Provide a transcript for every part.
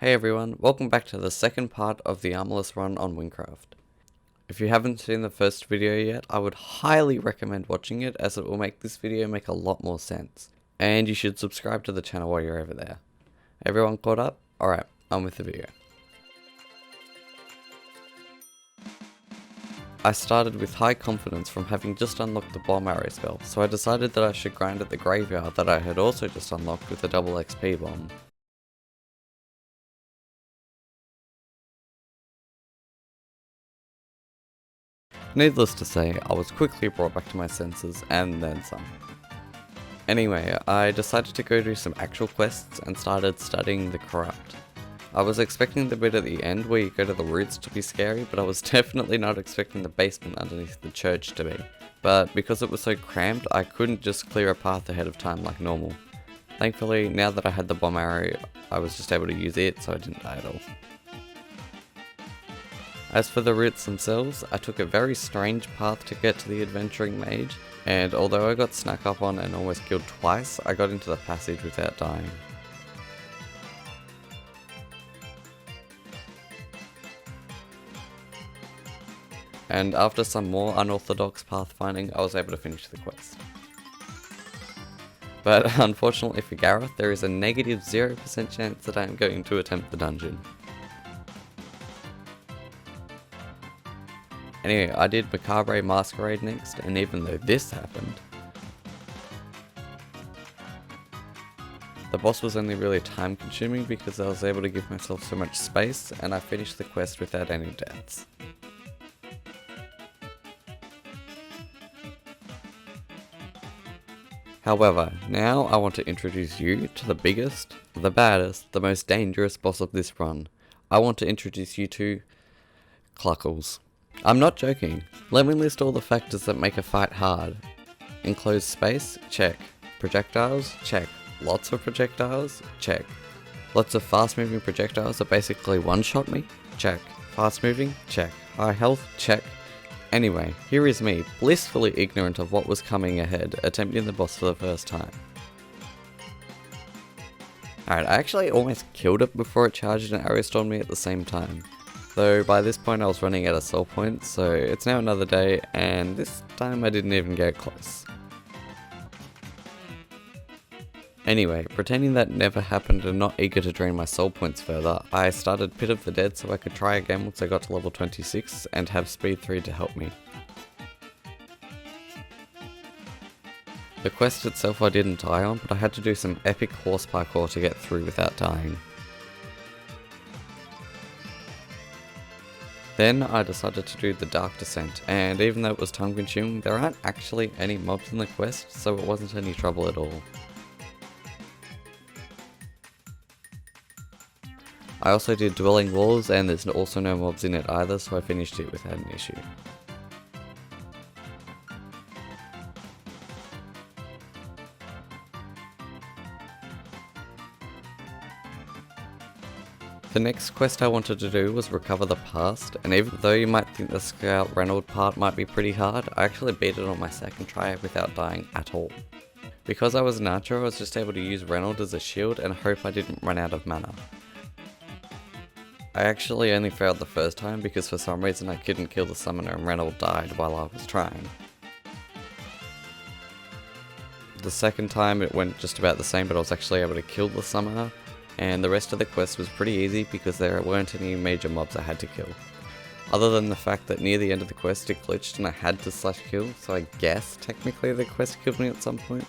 Hey everyone, welcome back to the second part of the Armourless run on Wynncraft. If you haven't seen the first video yet, I would highly recommend watching it as it will make this video make a lot more sense. And you should subscribe to the channel while you're over there. Everyone caught up? Alright, on with the video. I started with high confidence from having just unlocked the bomb arrow spell, so I decided that I should grind at the graveyard that I had also just unlocked with the double XP bomb. Needless to say, I was quickly brought back to my senses, and then some. Anyway, I decided to go do some actual quests and started studying the Corrupt. I was expecting the bit at the end where you go to the roots to be scary, but I was definitely not expecting the basement underneath the church to be. But because it was so cramped, I couldn't just clear a path ahead of time like normal. Thankfully, now that I had the bomb arrow, I was just able to use it, so I didn't die at all. As for the roots themselves, I took a very strange path to get to the adventuring mage, and although I got snuck up on and almost killed twice, I got into the passage without dying. And after some more unorthodox pathfinding, I was able to finish the quest. But unfortunately for Gareth, there is a negative 0% chance that I am going to attempt the dungeon. Anyway, I did Mikaii Masquerade next, and even though this happened, the boss was only really time consuming because I was able to give myself so much space, and I finished the quest without any deaths. However, now I want to introduce you to the biggest, the baddest, the most dangerous boss of this run. I want to introduce you to Cluckles. I'm not joking. Let me list all the factors that make a fight hard. Enclosed space? Check. Projectiles? Check. Lots of projectiles? Check. Lots of fast moving projectiles that basically one-shot me? Check. Fast moving? Check. High health? Check. Anyway, here is me, blissfully ignorant of what was coming ahead, attempting the boss for the first time. Alright, I actually almost killed it before it charged and arrow stormed me at the same time. Though by this point I was running out of soul points, so it's now another day, and this time I didn't even get close. Anyway, pretending that never happened and not eager to drain my soul points further, I started Pit of the Dead so I could try again once I got to level 26 and have speed 3 to help me. The quest itself I didn't die on, but I had to do some epic horse parkour to get through without dying. Then I decided to do the Dark Descent, and even though it was time consuming, there aren't actually any mobs in the quest, so it wasn't any trouble at all. I also did Dwelling Walls, and there's also no mobs in it either, so I finished it without an issue. The next quest I wanted to do was Recover the Past, and even though you might think the Scout Reynold part might be pretty hard, I actually beat it on my second try without dying at all. Because I was an archer, I was just able to use Reynold as a shield and hope I didn't run out of mana. I actually only failed the first time because for some reason I couldn't kill the summoner and Reynold died while I was trying. The second time it went just about the same, but I was actually able to kill the summoner. And the rest of the quest was pretty easy because there weren't any major mobs I had to kill. Other than the fact that near the end of the quest it glitched and I had to slash kill, so I guess technically the quest killed me at some point.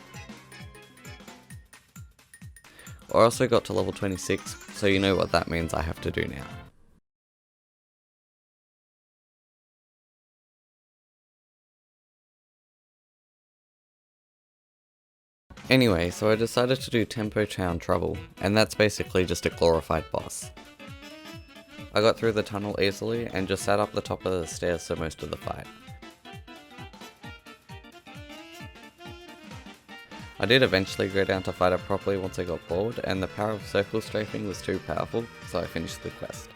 I also got to level 26, so you know what that means I have to do now. Anyway, so I decided to do Tempo Town Trouble, and that's basically just a glorified boss. I got through the tunnel easily and just sat up the top of the stairs for most of the fight. I did eventually go down to fight it properly once I got bored, and the power of circle strafing was too powerful, so I finished the quest.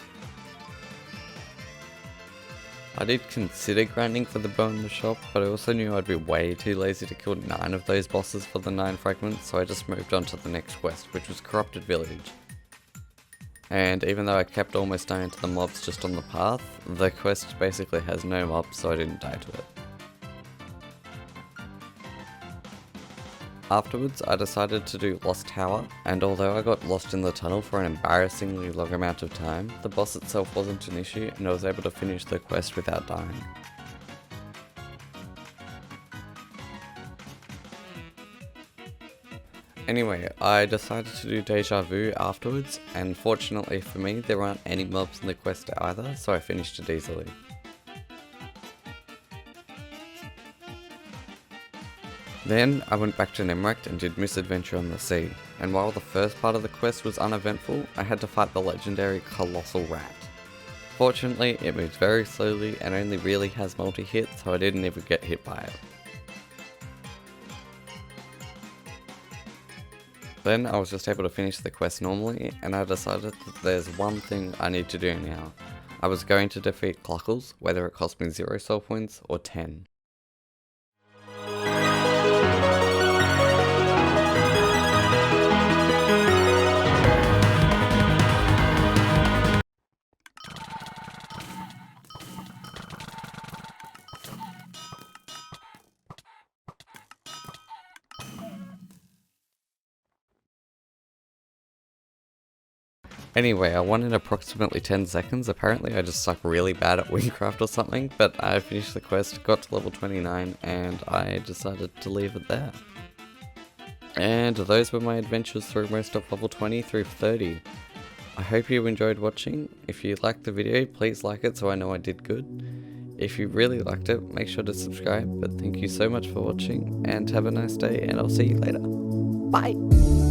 I did consider grinding for the bow in the shop, but I also knew I'd be way too lazy to kill 9 of those bosses for the 9 fragments, so I just moved on to the next quest, which was Corrupted Village. And even though I kept almost dying to the mobs just on the path, the quest basically has no mobs, so I didn't die to it. Afterwards, I decided to do Lost Tower, and although I got lost in the tunnel for an embarrassingly long amount of time, the boss itself wasn't an issue and I was able to finish the quest without dying. Anyway, I decided to do Deja Vu afterwards, and fortunately for me, there aren't any mobs in the quest either, so I finished it easily. Then, I went back to Nemrekt and did Misadventure on the Sea, and while the first part of the quest was uneventful, I had to fight the legendary Colossal Rat. Fortunately, it moves very slowly and only really has multi-hit, so I didn't even get hit by it. Then I was just able to finish the quest normally, and I decided that there's one thing I need to do now. I was going to defeat Cluckles, whether it cost me 0 soul points or 10. Anyway, I won in approximately 10 seconds. Apparently I just suck really bad at Wynncraft or something, but I finished the quest, got to level 29, and I decided to leave it there. And those were my adventures through most of level 20 through 30. I hope you enjoyed watching. If you liked the video, please like it so I know I did good. If you really liked it, make sure to subscribe, but thank you so much for watching, and have a nice day, and I'll see you later. Bye!